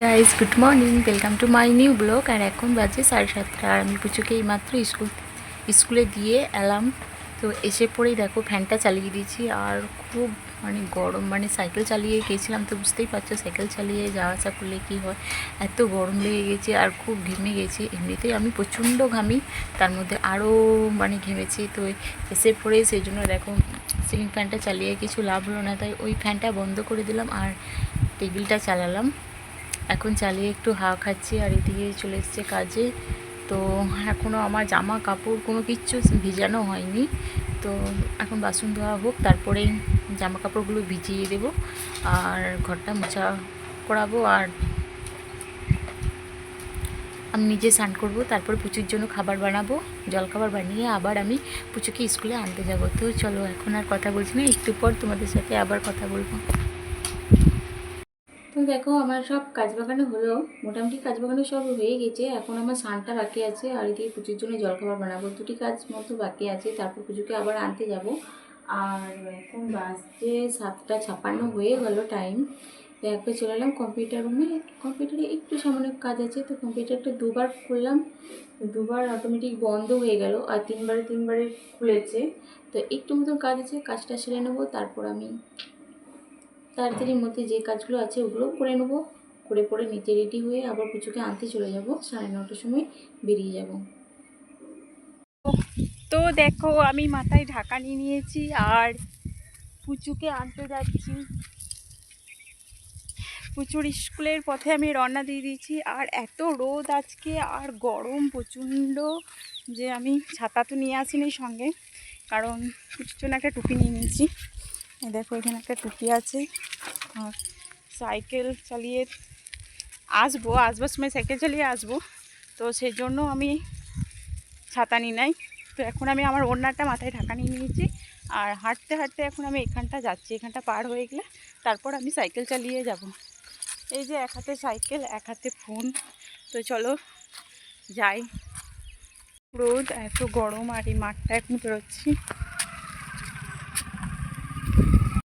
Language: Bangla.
Guys good morning, welcome to my new blog. আর এখন বাজে 7:30 আর আমি পুচুকে এইমাত্র স্কুলে দিয়ে এলাম। তো এসে পরেই দেখো ফ্যানটা চালিয়ে দিয়েছি। আর খুব গরম, সাইকেল চালিয়ে গেছিলাম, তো বুঝতেই পারছো সাইকেল চালিয়ে যাওয়া আসা করলে কী হয়। এত গরম লেগে গেছে আর খুব ঘেমে গেছি। এমনিতেই আমি প্রচণ্ড ঘামি, তার মধ্যে আরও ঘেমেছি। তো এসে পরে সেই জন্য দেখো সিলিং ফ্যানটা চালিয়ে কিছু লাভ হলো না, তাই ওই ফ্যানটা বন্ধ করে দিলাম আর টেবিলটা চালালাম। এখন চালিয়ে একটু হাওয়া খাচ্ছি আর এদিকে চলে এসছে কাজে। তো এখনও আমার জামা কাপড় কোনো কিচ্ছু ভিজানো হয়নি। তো এখন বাসন ধোয়া হোক, তারপরে জামা কাপড়গুলো ভিজিয়ে দেব আর ঘরটা মোছা করাবো। আর আমি নিজে স্নান করবো, তারপরে পুচুর জন্য খাবার বানাবো, জলখাবার বানিয়ে আবার আমি পুচুকে স্কুলে আনতে যাব। তো চলো এখন আর কথা বলছি না, একটু পর তোমাদের সাথে আবার কথা বলবো। তো দেখো আমার সব কাজ বাগানো হলো, মোটামুটি কাজ বাগানো সব হয়ে গেছে। এখন আমার স্নানটা বাকি আছে আর এদিকে পুজোর জন্য জলখাবার বানাবো, দুটি কাজ মতো বাকি আছে। তারপর পুজোকে আবার আনতে যাব। আর এখন বাজছে 7:56 হয়ে গেল টাইম। তো একবার চলে এলাম কম্পিউটার রুমে। কম্পিউটারে একটু সামান্য কাজ আছে, তো কম্পিউটারটা দুবার করলাম, দুবার অটোমেটিক বন্ধ হয়ে গেল আর তিনবারে খুলেছে। তো একটু মতো কাজ আছে, কাজটা সেরে নেবো, তারপর আমি তাড়াতাড়ির মধ্যে যে কাজগুলো আছে ওগুলোও করে নেবো। করে পরে নিচে রেডি হয়ে আবার পুচুকে আনতে চলে যাব, 9:30টার সময় বেরিয়ে যাব। তো দেখো আমি মাথায় ঢাকা নিয়ে নিয়েছি আর পুচুকে আনতে যাচ্ছি। পুচুর স্কুলের পথে আমি রওনা দিয়ে দিয়েছি। আর এত রোদ আজকে আর গরম প্রচণ্ড, যে আমি ছাতা তো নিয়ে আসিনি সঙ্গে, কারণ পুচুর জন্য একটা টুপি নিয়ে নিয়েছি। দেখো এখানে একটা টুপি আছে। আর সাইকেল চালিয়ে আসবার সময় সাইকেল চালিয়ে আসবো, তো সেই জন্য আমি ছাতা নিই নাই। তো এখন আমি আমার ওড়নাটা মাথায় ঢাকা নিয়ে নিয়েছি আর হাঁটতে হাঁটতে এখন আমি এখানটা যাচ্ছি। এখানটা পার হয়ে গেলে তারপর আমি সাইকেল চালিয়ে যাব। এই যে এক হাতে সাইকেল এক হাতে ফোন। তো চলো যাই। রোদ এত গরম আর এই মাঠটা এখন বেরোচ্ছি।